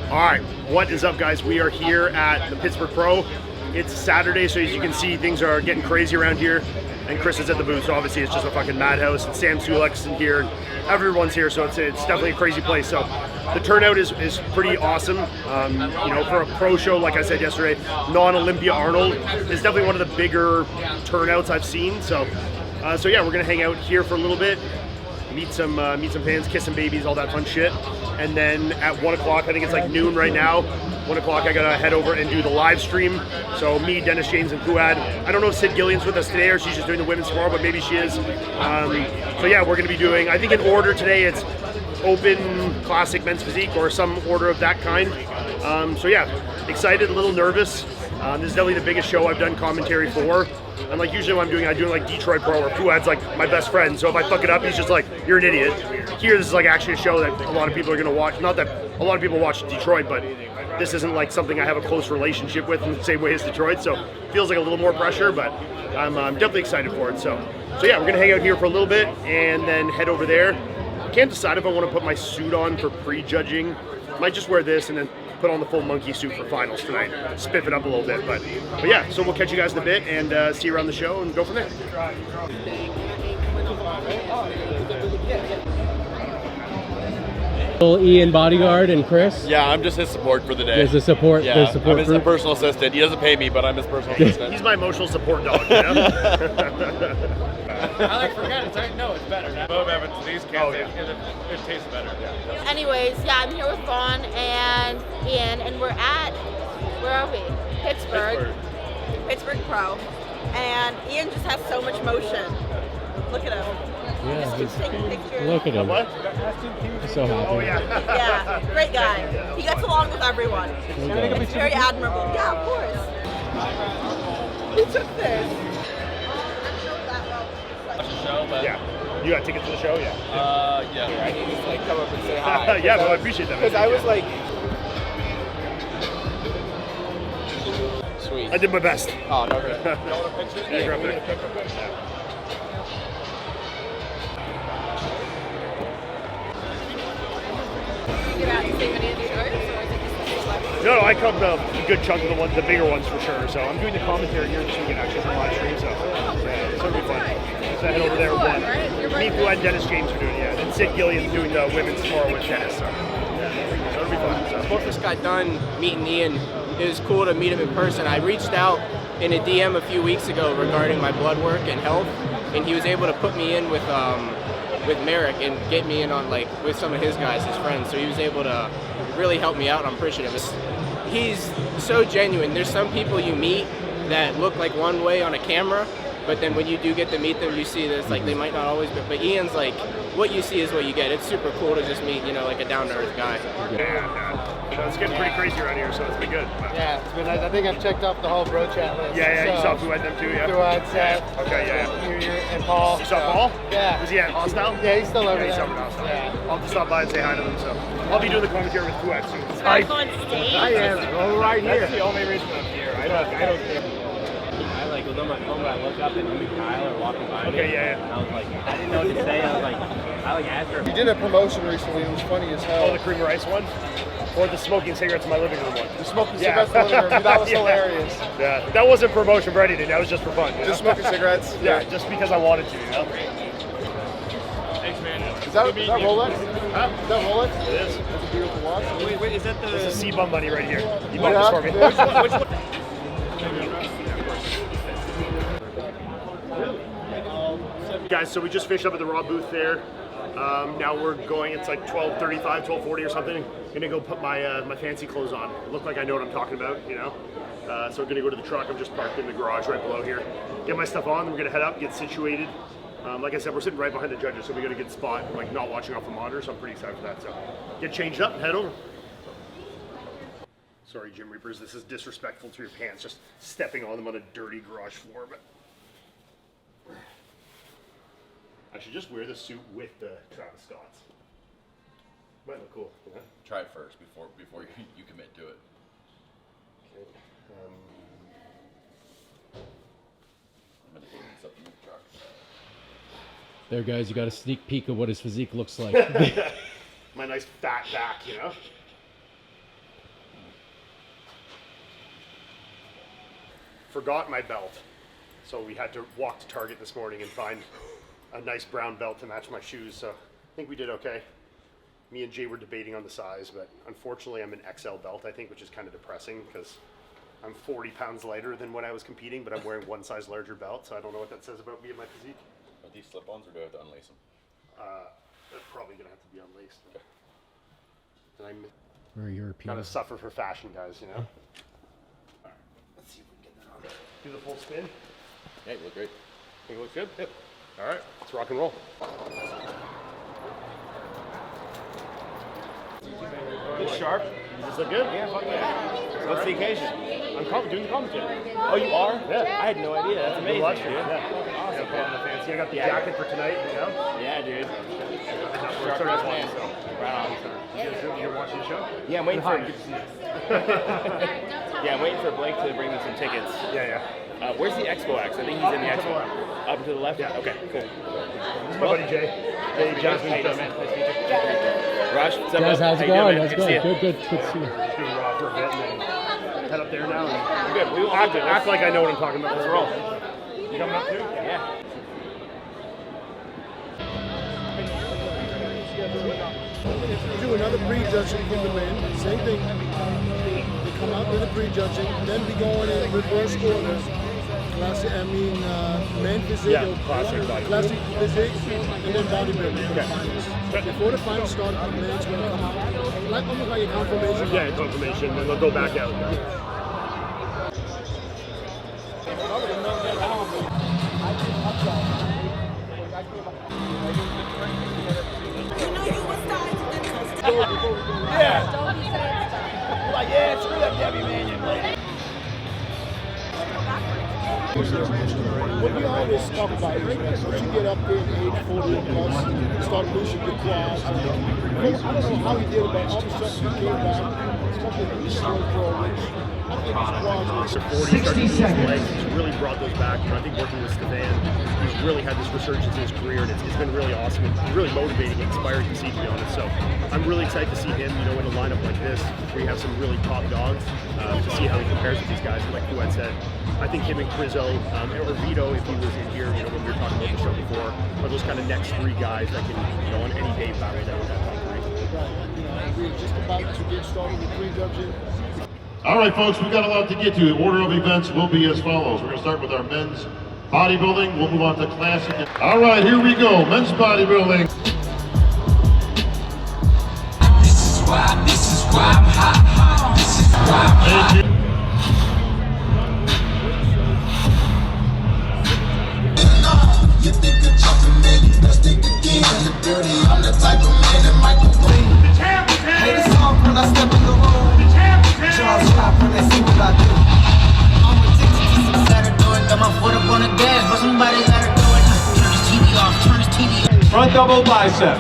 All right, what is up, guys? We are here at the Pittsburgh Pro. It's Saturday, so as you can see, things are getting crazy around here. And Chris is at the booth, so obviously it's just a fucking madhouse. And Sam Sulek's in here, and everyone's here, so it's definitely a crazy place. So the turnout is pretty awesome. You know, for a pro show, like I said yesterday, non-Olympia Arnold is definitely one of the bigger turnouts I've seen. So yeah, we're gonna hang out here for a little bit, meet some fans, kiss some babies, all that fun shit. And then at 1 o'clock, I think it's like noon right now, 1 o'clock, I gotta head over and do the live stream. So me, Dennis James, and Fuad. I don't know if Sid Gillian's with us today or she's just doing the women's tomorrow, but maybe she is. So yeah, we're gonna be doing, I think in order today, it's open, classic, men's physique, or some order of that kind. So yeah, excited, a little nervous. This is definitely the biggest show I've done commentary for. And like usually when I'm doing like Detroit Pro, or Fuad's like my best friend. So if I fuck it up, he's just like, you're an idiot. Here, this is like actually a show that a lot of people are gonna watch. Not that a lot of people watch Detroit, but this isn't like something I have a close relationship with in the same way as Detroit. So it feels like a little more pressure, but I'm definitely excited for it. So yeah, we're gonna hang out here for a little bit and then head over there. I can't decide if I want to put my suit on for prejudging. Might just wear this and then put on the full monkey suit for finals tonight. Spiff it up a little bit, but yeah. So we'll catch you guys in a bit and see you around the show and go from there. Ian bodyguard and Chris. Yeah, I'm just his support for the day. There's a support. Yeah, there's support I'm his personal assistant. He doesn't pay me, but I'm his personal assistant. He's my emotional support dog. You know? I like forget it. No, it's better. Both Evans, these cans, it tastes better. Yeah. Anyways, yeah, I'm here with Vaughn and Ian, and we're at, where are we? Pittsburgh Pro. And Ian just has so much motion. Look at him. Yeah, Just keeps taking pictures. look at him. What? He's so happy. Oh yeah. Yeah, great guy. He gets along with everyone. It's very admirable. Yeah, of course. Who took this? Yeah. You got tickets to the show? Yeah. Yeah. I need to like come up and say hi. Yeah, well, I appreciate that. Because I was like, sweet. I did my best. Oh, no, good. You want a picture? Yeah, grab it. No, I come a good chunk of the bigger ones for sure. So I'm doing the commentary here this weekend actually for live stream. So yeah, so it'll be fun. So I head over there with one. Me, Fuad, and Dennis James are doing and Sid Gillian's doing the women's tomorrow with Dennis. So yeah, so it'll be fun. So. Before this got done meeting Ian, it was cool to meet him in person. I reached out in a DM a few weeks ago regarding my blood work and health, and he was able to put me in with Merrick and get me in on like with some of his guys, his friends. So he was able to really help me out, and I'm appreciative. He's so genuine. There's some people you meet that look like one way on a camera, but then when you do get to meet them, you see that it's like they might not always be. But Ian's like, what you see is what you get. It's super cool to just meet, like a down-to-earth guy. Yeah, it's getting pretty crazy around here, so it's been good. Yeah, it's been nice. I think I've checked off the whole bro chat list. Yeah, you saw Fuad them too, yeah? Fuad, Seth. Okay, yeah. You and Paul. You saw Paul? Yeah. Was he at Hostile? Yeah, he's still over He's there. over at Hostile. Yeah. I'll have to stop by and say hi to them, so. I'll be doing the commentary with Fuad soon. Guys on stage. I am. Well, right here. That's the only reason I'm here. I don't care. I like was on my phone, but I looked up and you and Kyle are walking by me. Okay, yeah. And I was like, I didn't know what to say. I asked her. You did a promotion recently. It was funny as hell. Oh, the cream rice one? Or the smoking cigarettes in my living room one? The smoking cigarettes in the living room. That was hilarious. Yeah, that wasn't promotion for anything. That was just for fun. Just smoking cigarettes? Yeah, just because I wanted to, Thanks, man. Is that Rolex? Huh? Is that Rolex? It is. That's a beautiful watch. Wait, is that the... This is CBum money right here. You bought this for me. Which one? Guys, so we just finished up at the Raw booth there. Now we're going, it's like 12:35, 12:40 or something. Gonna go put my my fancy clothes on. Look like I know what I'm talking about, So we're gonna go to the truck. I'm just parked in the garage right below here. Get my stuff on, then we're gonna head up, get situated. Like I said, we're sitting right behind the judges, so we got a good spot, like not watching off the monitor, so I'm pretty excited for that. So get changed up and head over. Sorry, Gym Reapers, this is disrespectful to your pants, just stepping on them on a dirty garage floor, but I should just wear the suit with the Travis Scotts. Might look cool. Yeah? Try it first before you commit to it. Okay. I'm gonna take something in the truck. There, guys, you got a sneak peek of what his physique looks like. My nice fat back, forgot my belt. So we had to walk to Target this morning and find a nice brown belt to match my shoes. So I think we did okay. Me and Jay were debating on the size, but unfortunately I'm an XL belt, I think, which is kind of depressing because I'm 40 pounds lighter than when I was competing, but I'm wearing one size larger belt, so I don't know what that says about me and my physique. Are these slip-ons or do I have to unlace them? They're probably gonna have to be unlaced. And I'm We're European. gotta suffer for fashion, guys, you know? Let's see if we can get that on. Do the full spin. Yeah, you look great. Think it looks good? Yep. All right, let's rock and roll. It's sharp. Does this look good? Yeah, fuck yeah. What's the occasion? I'm doing the commentary. Oh, you are? Yeah. I had no idea. That's amazing, Luxury, dude. yeah. Awesome. Yeah, put on the fancy. I got the jacket for tonight, you know? Yeah, dude. Sharp Sharp as as man. so. Right on. You're watching the show? Yeah, I'm waiting for. Yeah, I'm waiting for Blake to bring me some tickets. Yeah. Where's the Expo X? I think he's in the Expo. Up to the left? Yeah. Okay, cool. This is my buddy Jay. Jay Johnson. How you doing, man? Nice to meet you. Rush, what's up, Guys, bud? how's it How you going? doing, How's man? it Good to see going? you. Good to see you. Just doing raw for a bit and then head up there now. And Good. We will have to act like I know what I'm talking about. Let's roll. You coming up too? Yeah. Do another prejudging from the men, same thing. They come out with a prejudging, then we go in reverse order. Classic, men physique, Yeah, classic bodybuilding. classic physique, and then bodybuilding for the finals. Before the finals start, the men's gonna come out, like almost like a confirmation. Yeah, confirmation, and they'll go back out. What we always talk about is once you get up there in age 40 and plus, start losing your quads. I don't know how he did it, but all of a sudden he came back, especially in the slow pro. I think his quads So 40, started to lose his legs. He's really brought those back. You know, I think working with Stefan, he's really had this resurgence in his career, and it's been really awesome and really motivating and inspiring to see, to be honest. So I'm really excited to see him, you know, in a lineup like this, where you have some really top dogs, to see how he compares with these guys. And like Fuad said, I think him and Crizzo, or Vito, if he was in here, you know, when we were talking about the show before, are those kind of next three guys that can, you know, on any day battle down with that top three. we're just about to get started with prejudging. All right, folks, we've got a lot to get to. The order of events will be as follows. We're going to start with our men's bodybuilding. We'll move on to classic. All right, here we go. Men's bodybuilding. This is why I'm hot. This is why I'm hot. Thank you. You think you're jumping, man, you best think again. You're dirty, I'm the type of man that might complain. Hate the song when I step in the room. Charles Rock when they see what I do. I'm addicted to some Saturday. Got my foot up on the gas, but somebody gotta do it. Turn his TV off, turn his TV off. Front double bicep.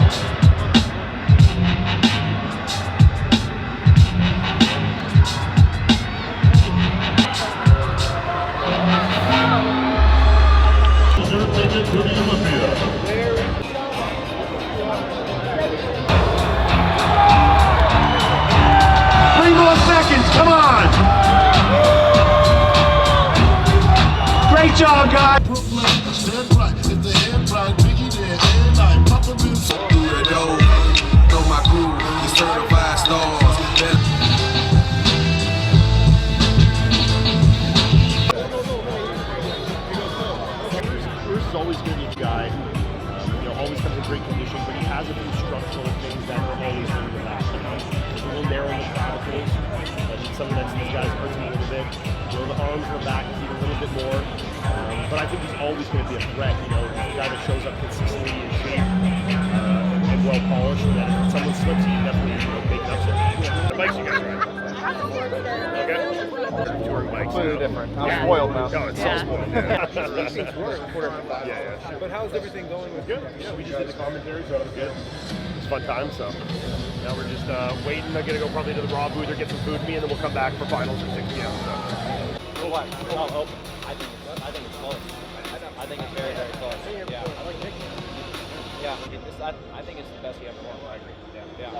Ticket to the Olympia. 3 more seconds, come on! Great job, guys! Know my groove, the certified stars. Bruce is always going to be a guy, you know, always comes in great condition, but he has a few structural things that are always going to relax. You know, he's a little narrow in the clavicles. It's something that these guys hurts him a little bit. You know, the arms and the back need a little bit more. But I think he's always going to be a threat. You know, a guy that shows up consistently in shape and well polished. And then if someone slips, he can definitely, you know, make it up. The bikes you guys ride? Okay. Touring bikes. Completely different. I'm spoiled now. No, it's so spoiled. But how's everything going with Good. Yeah, we just did the commentary, so it was good. It was a fun time, so now we're just waiting. I'm gonna go probably to the Raw booth or get some food to me, and then we'll come back for finals at 6 p.m. So. I'll help. I think it's close. I think it's very, very close. Yeah. I like Nick. Yeah. I think it's the best he ever won. I agree. Yeah.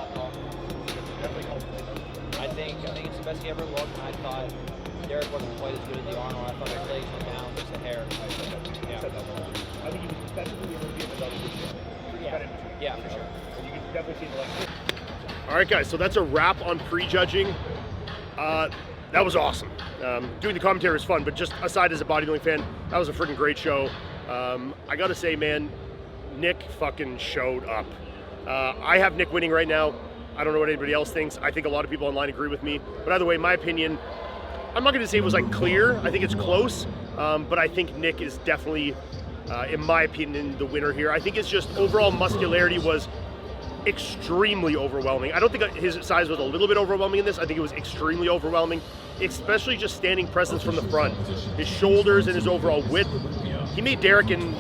I think think it's the best he ever looked. And I thought Derek wasn't quite as good as the Arnold. I thought his legs went down just a hair. Yeah. I think he was defensively able to be a double digit. Yeah, for sure. You can definitely see the legs. All right, guys, so that's a wrap on prejudging. That was awesome. Doing the commentary was fun, but just aside as a bodybuilding fan, that was a freaking great show. I gotta say, man, Nick fucking showed up. I have Nick winning right now. I don't know what anybody else thinks. I think a lot of people online agree with me. But either way, my opinion, I'm not gonna say it was like clear. I think it's close, but I think Nick is definitely, in my opinion, the winner here. I think it's just overall muscularity was extremely overwhelming. I don't think his size was a little bit overwhelming in this. I think it was extremely overwhelming, especially just standing presence from the front. His shoulders and his overall width. He made Derek and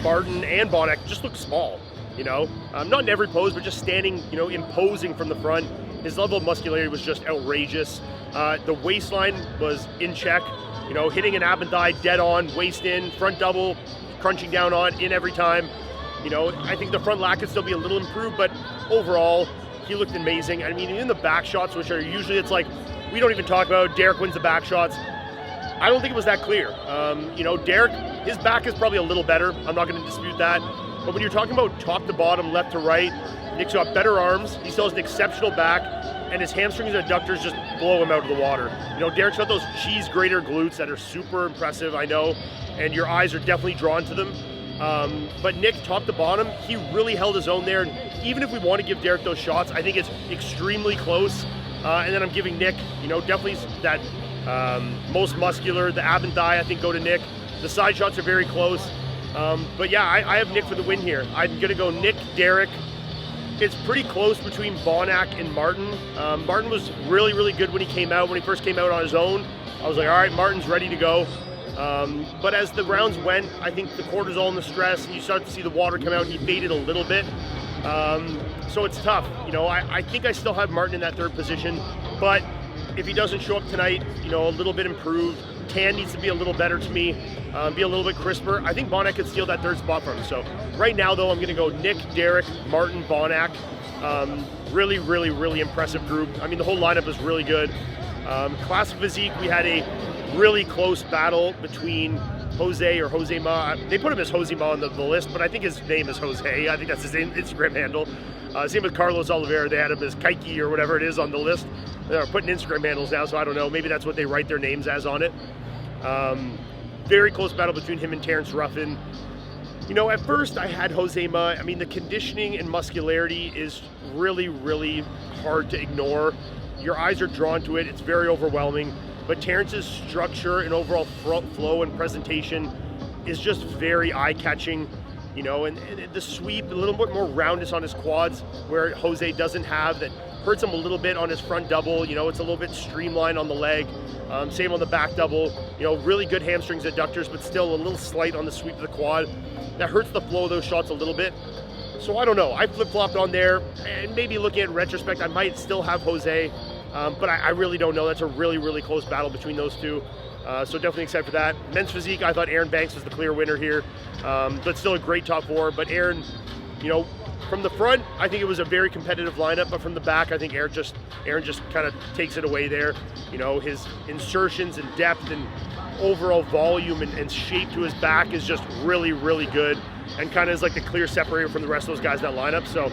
Martin and Bonek just look small, you know? Not in every pose, but just standing, you know, imposing from the front. His level of muscularity was just outrageous. The waistline was in check, you know, hitting an ab and thigh dead on, waist in, front double, crunching down on, in every time. You know, I think the front lat could still be a little improved, but overall, he looked amazing. I mean, in the back shots, which are usually, it's like, we don't even talk about Derek wins the back shots. I don't think it was that clear. You know, Derek, his back is probably a little better. I'm not going to dispute that. But when you're talking about top to bottom, left to right, Nick's got better arms. He still has an exceptional back, and his hamstrings and adductors just blow him out of the water. You know, Derek's got those cheese grater glutes that are super impressive, I know, and your eyes are definitely drawn to them. But Nick, top to bottom, he really held his own there. And even if we want to give Derek those shots, I think it's extremely close. And then I'm giving Nick, you know, definitely that most muscular, the ab and thigh, I think go to Nick. The side shots are very close. But yeah, I have Nick for the win here. I'm gonna go Nick, Derek. It's pretty close between Bonek and Martin. Martin was really, really good when he came out. When he first came out on his own, I was like, all right, Martin's ready to go. But as the rounds went, I think the cortisol and the stress, and you start to see the water come out, he faded a little bit. So it's tough. You know, I think I still have Martin in that third position, but if he doesn't show up tonight, you know, a little bit improved. Tan needs to be a little better to me, be a little bit crisper. I think Bonek could steal that third spot from him. So right now, though, I'm going to go Nick, Derek, Martin, Bonek. Really, really, really impressive group. I mean, the whole lineup is really good. Classic physique, we had a really close battle between Jose or Jose Ma. They put him as Jose Ma on the list, but I think his name is Jose. I think that's his Instagram handle. Same with Carlos Oliveira. They had him as Kaiki or whatever it is on the list. They're putting Instagram handles now, so I don't know. Maybe that's what they write their names as on it. Very close battle between him and Terrence Ruffin. You know, at first I had Jose Ma. I mean, the conditioning and muscularity is really, really hard to ignore. Your eyes are drawn to it. It's very overwhelming. But Terrence's structure and overall flow and presentation is just very eye-catching, you know, and the sweep, a little bit more roundness on his quads, where Jose doesn't have, that hurts him a little bit on his front double. You know, it's a little bit streamlined on the leg. Same on the back double. You know, really good hamstrings, adductors, but still a little slight on the sweep of the quad. That hurts the flow of those shots a little bit. So I don't know. I flip-flopped on there, and maybe looking at retrospect, I might still have Jose. But I really don't know. That's a really, really close battle between those two. So definitely excited for that. Men's physique, I thought Aaron Banks was the clear winner here. But still a great top four. But Aaron, you know, from the front, I think it was a very competitive lineup. But from the back, I think Aaron just kind of takes it away there. You know, his insertions and depth and overall volume and shape to his back is just really, really good. And kind of is like the clear separator from the rest of those guys in that lineup. So.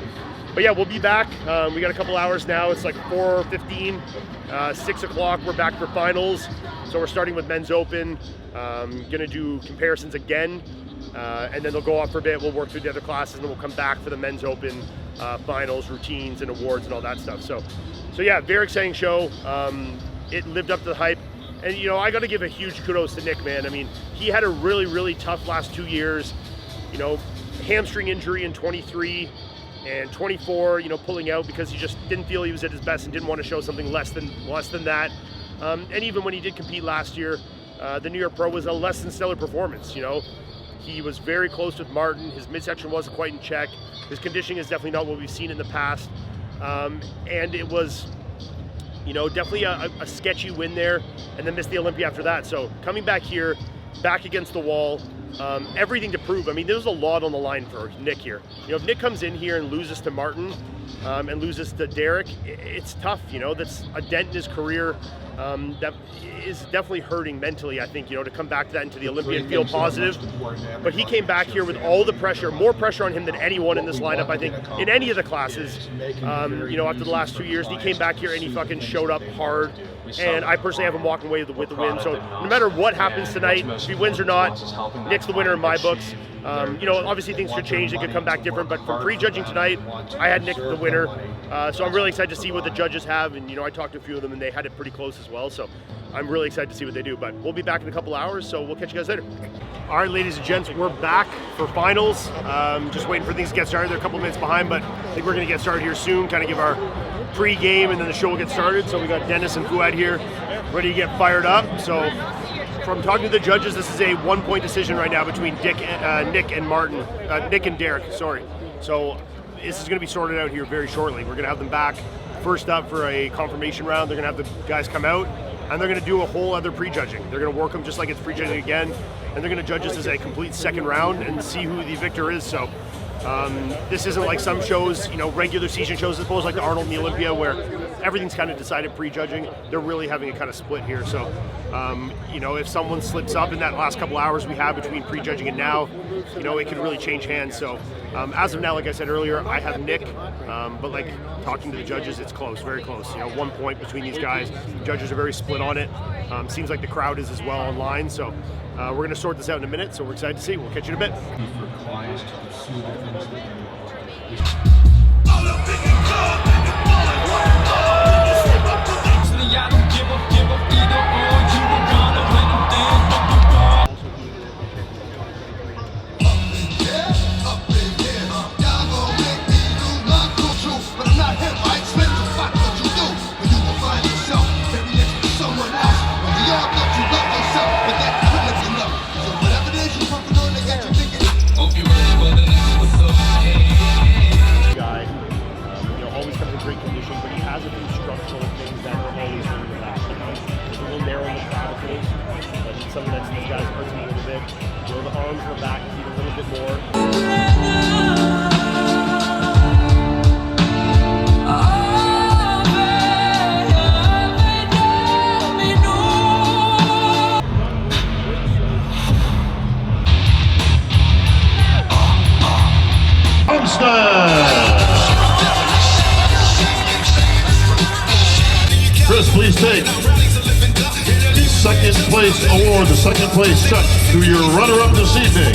But yeah, we'll be back. We got a couple hours now. It's like 4:15, 6 o'clock. We're back for finals. So we're starting with Men's Open. Gonna do comparisons again, and then they'll go off for a bit. We'll work through the other classes, and then we'll come back for the Men's Open finals, routines, and awards, and all that stuff. So yeah, very exciting show. It lived up to the hype. And you know, I got to give a huge kudos to Nick, man. I mean, he had a really, really tough last 2 years. You know, hamstring injury in 23. And 24, you know, pulling out because he just didn't feel he was at his best and didn't want to show something less than that. And even when he did compete last year, the New York Pro was a less than stellar performance. You know, he was very close with Martin. His midsection wasn't quite in check. His conditioning is definitely not what we've seen in the past. And it was, you know, definitely a sketchy win there, and then missed the Olympia after that. So coming back here, back against the wall, everything to prove. I mean, there's a lot on the line for Nick here. You know, if Nick comes in here and loses to Martin and loses to Derek, it's tough. You know, that's a dent in his career. That is definitely hurting mentally, I think, you know, to come back to that into the Olympian feel positive. But he came back here with all the pressure, more pressure on him than anyone in this lineup, I think, in any of the classes. You know, after the last 2 years, he came back here and he fucking showed up hard. And I personally have him walking away with the win. So no matter what happens tonight, if he wins or not, Nick's the winner in my books. You know, obviously things could change, they could come back different, but for prejudging tonight, I had Nick the winner. So I'm really excited to see what the judges have, and you know, I talked to a few of them and they had it pretty close as well, so I'm really excited to see what they do, but we'll be back in a couple hours, so we'll catch you guys later. All right, ladies and gents, we're back for finals. Just waiting for things to get started. They're a couple minutes behind, but I think we're gonna get started here soon, kind of give our pre-game and then the show will get started. So we got Dennis and Fouad here, ready to get fired up. So from talking to the judges, this is a 1-point decision right now between Nick and Martin, Nick and Derek, sorry. So this is going to be sorted out here very shortly. We're going to have them back first up for a confirmation round. They're going to have the guys come out, and they're going to do a whole other prejudging. They're going to work them just like it's prejudging again, and they're going to judge this as a complete second round and see who the victor is. So this isn't like some shows, you know, regular season shows, as opposed like the Arnold and the Olympia, where everything's kind of decided prejudging. They're really having a kind of split here. So, you know, if someone slips up in that last couple hours we have between prejudging and now, you know, it could really change hands. So, as of now, like I said earlier, I have Nick, but like talking to the judges, it's close, very close. You know, 1 point between these guys. The judges are very split on it. Seems like the crowd is as well online. So, we're going to sort this out in a minute. So we're excited to see. We'll catch you in a bit. Chris, please take the second place award, the second place check to your runner-up this evening,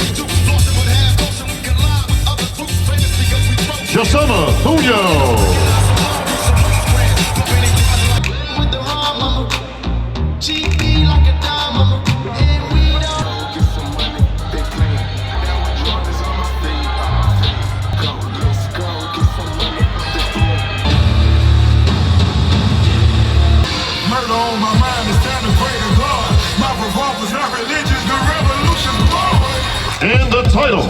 Josema Puño. And the title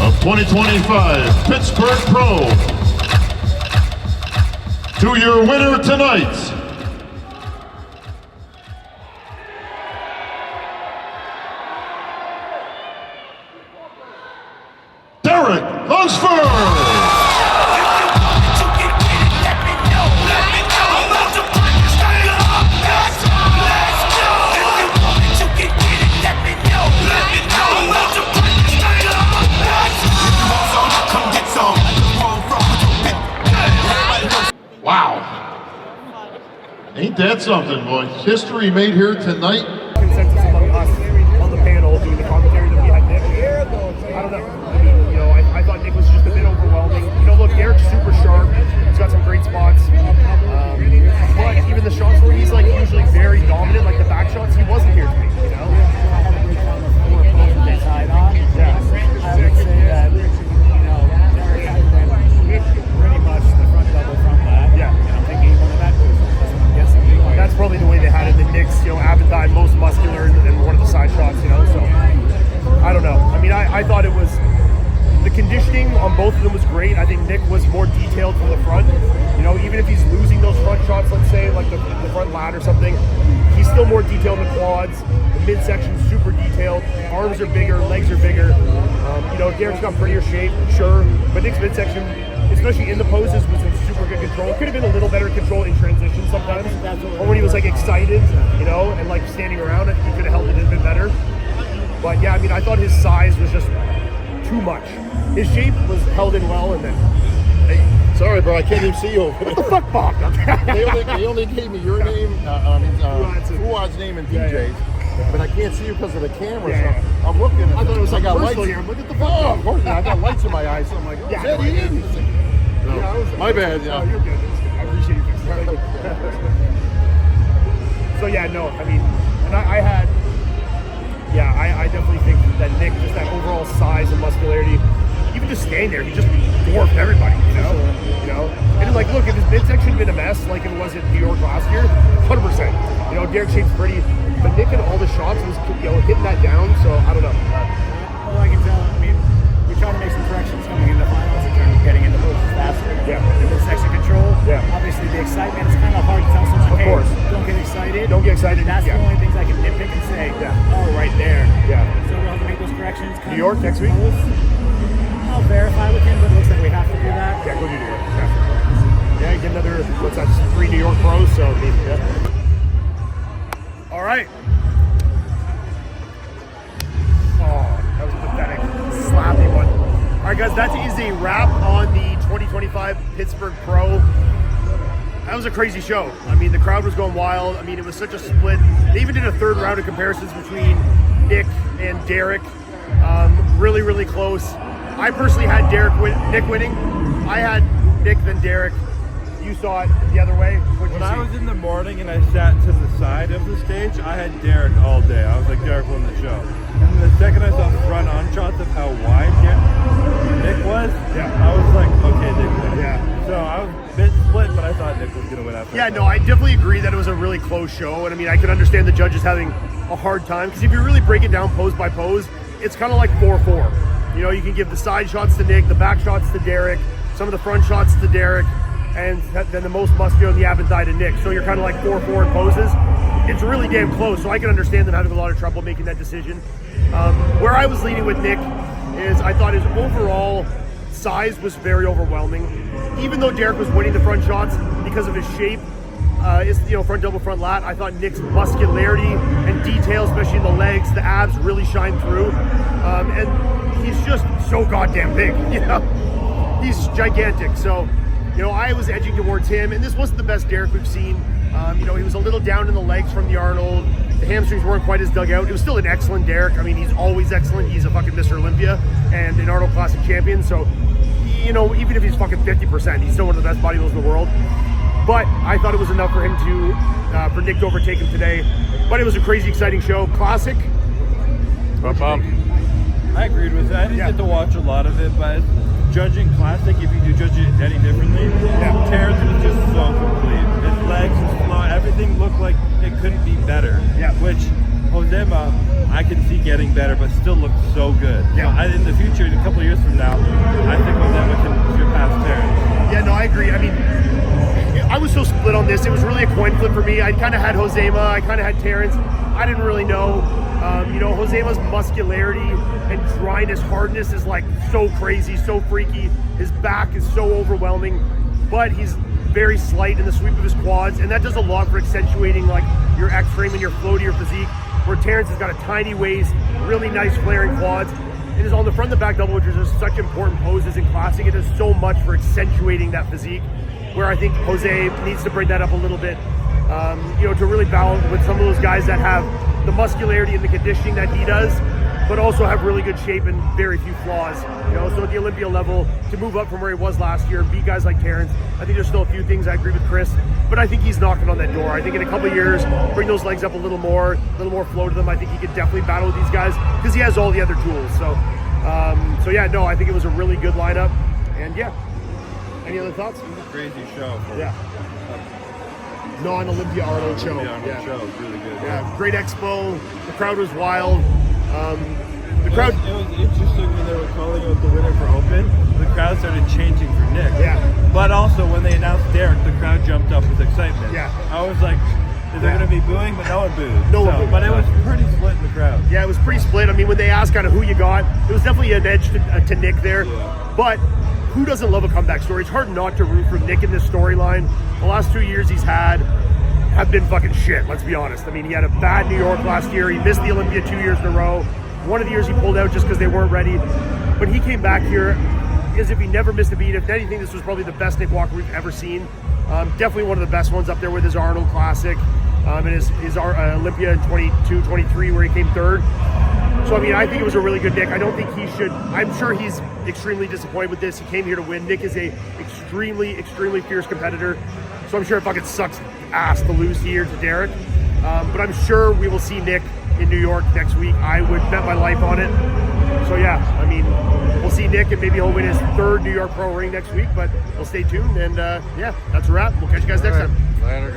of 2025 Pittsburgh Pro to your winner tonight, Derek Lunsford. Ain't that something, boy? History made here tonight. Consensus among us on the panel doing the commentary that we had Nick. I don't know. I mean, you know, I thought Nick was just a bit overwhelming. You know, look, Derek's super sharp. He's got some great spots. But even the shots where he's like usually very dominant, like the back shots, he wasn't here tonight, you know? I had a great time with 4 opponents they tied on. Yeah. I would say that, you know, Derek had been pretty much the front double from that. Yeah. And I'm thinking one of that goes. That's probably the way they had it. The Nick's, you know, Aventine, most muscular, and one of the side shots, you know. So I don't know. I mean, I thought it was the conditioning on both of them was great. I think Nick was more detailed from the front. You know, even if he's losing those front shots, let's say like the front lat or something, he's still still more detailed in the quads. The midsection's super detailed. Arms are bigger, legs are bigger. You know, Derek's got prettier shape, sure, but Nick's midsection, especially in the poses, was in super good control. Could have been a little better control in transition sometimes, or when he was like excited, you know, and like standing around. I think he could have held it in a bit better. But yeah, I mean, I thought his size was just too much. His shape was held in well, and then. Sorry, bro, I can't even see you over there. What the fuck, Bob? They only gave me your name, Fuad's name, and DJ's. But I can't see you because of the camera. Yeah. So I'm looking. I thought it was I got personal lights here. What the fuck? Oh, of course. I got lights in my eyes, so I'm like, oh, Yeah, Ted, no, he it is. is. No, Yeah, I was- my bad. No, you're good. I appreciate you fixing it. Thank you. So yeah, no, I mean, and I definitely think that Nick, just that overall size and muscularity, even just staying there, he just dwarfed everybody, you know? And like, look, if his midsection had been a mess like it was in New York last year, 100%. You know, Derek Shape's pretty, but Nick in all the shots was, you know, hitting that down, so I don't know. Well, I can tell, I mean, we try to make some corrections coming into the finals in terms of getting into poses faster. Yeah. The midsection control. Yeah. Obviously, the excitement, it's kind of hard to tell someone, Of hey, course. don't get excited. Don't get excited. That's Yeah. the only things I can nitpick and say, oh, right there. Yeah. So we'll have to make those corrections. New York next week? I'll verify with him, but it looks like we have to do that. Yeah, go do New York. Yeah, get another, what's that, 3 New York pros, so I mean, yeah. All right. Oh, that was a pathetic, slappy one. All right, guys, that is a wrap on the 2025 Pittsburgh Pro. That was a crazy show. I mean, the crowd was going wild. I mean, it was such a split. They even did a third round of comparisons between Nick and Derek. Really, really close. I personally had Nick winning. I had Nick then Derek. You saw it the other way. When I was in the morning and I sat to the side of the stage, I had Derek all day. I was like, Derek won the show. And the second I saw front on shots of how wide Nick was, I was like, okay, Nick won. Yeah. So I was a bit split, but I thought Nick was going to win after. Yeah, no, I definitely agree that it was a really close show. And I mean, I can understand the judges having a hard time, because if you really break it down pose by pose, it's kind of like 4-4. You know, you can give the side shots to Nick, the back shots to Derek, some of the front shots to Derek, and then the most muscular and the ab and thigh to Nick. So you're kind of like 4-4 in poses. It's really damn close, so I can understand them having a lot of trouble making that decision. Where I was leaning with Nick is I thought his overall size was very overwhelming. Even though Derek was winning the front shots because of his shape, front double, front lat, I thought Nick's muscularity and detail, especially in the legs, the abs, really shine through. And he's just so goddamn big, you know? He's gigantic. So, you know, I was edging towards him, and this wasn't the best Derek we've seen. He was a little down in the legs from the Arnold. The hamstrings weren't quite as dug out. It was still an excellent Derek. I mean, he's always excellent. He's a fucking Mr. Olympia and an Arnold Classic champion. So, you know, even if he's fucking 50%, he's still one of the best bodybuilders in the world. But I thought it was enough for him for Nick to overtake him today. But it was a crazy, exciting show. Classic. I agreed with that. I didn't get to watch a lot of it, but judging Classic, if you do judge it any differently, Terrence was just so complete. His legs, his flow, everything looked like it couldn't be better. Yeah. Which Josema, I can see getting better, but still looks so good. Yeah. So in the future, in a couple of years from now, I think Josema can surpass Terrence. Yeah, no, I agree. I mean, I was so split on this. It was really a coin flip for me. I kind of had Josema. I kind of had Terrence. I didn't really know. Josema's muscularity and dryness, hardness is like so crazy, so freaky. His back is so overwhelming, but he's very slight in the sweep of his quads, and that does a lot for accentuating like your X-frame and your flow to your physique, where Terrence has got a tiny waist, really nice flaring quads, and is on the front and the back double, which are such important poses in Classic. It does so much for accentuating that physique, where I think Jose needs to bring that up a little bit, to really balance with some of those guys that have the muscularity and the conditioning that he does, but also have really good shape and very few flaws. So at the Olympia level, to move up from where he was last year, beat guys like Terrence, I think there's still a few things. I agree with Chris, but I think he's knocking on that door. I think in a couple of years, bring those legs up a little more flow to them. I think he could definitely battle with these guys because he has all the other tools. I think it was a really good lineup. And yeah, any other thoughts? It was a crazy show. Non-Olympia Arnold show. Show was really good. Yeah, great expo. The crowd was wild. It was interesting when they were calling out the winner for Open. The crowd started chanting for Nick. Yeah. But also when they announced Derek, the crowd jumped up with excitement. Yeah. I was like, is there going to be booing? But no one booed. No one booed. But it was pretty split in the crowd. Yeah, it was pretty split. I mean, when they asked kind of who you got, it was definitely an edge to Nick there. Yeah. But who doesn't love a comeback story? It's hard not to root for Nick in this storyline. The last 2 years he's had have been fucking shit, let's be honest. I mean, he had a bad New York last year. He missed the Olympia 2 years in a row. One of the years he pulled out just because they weren't ready. But he came back here as if he never missed a beat. If anything, this was probably the best Nick Walker we've ever seen. Definitely one of the best ones up there with his Arnold Classic and his Olympia in 22-23 where he came third. So, I mean, I think it was a really good Nick. I don't think he should. I'm sure he's extremely disappointed with this. He came here to win. Nick is a extremely, extremely fierce competitor. So I'm sure it fucking sucks ass to lose here to Derek. But I'm sure we will see Nick in New York next week. I would bet my life on it. So, yeah, I mean, we'll see Nick and maybe he'll win his third New York Pro ring next week. But we'll stay tuned. And, yeah, that's a wrap. We'll catch you guys next time. Later, guys.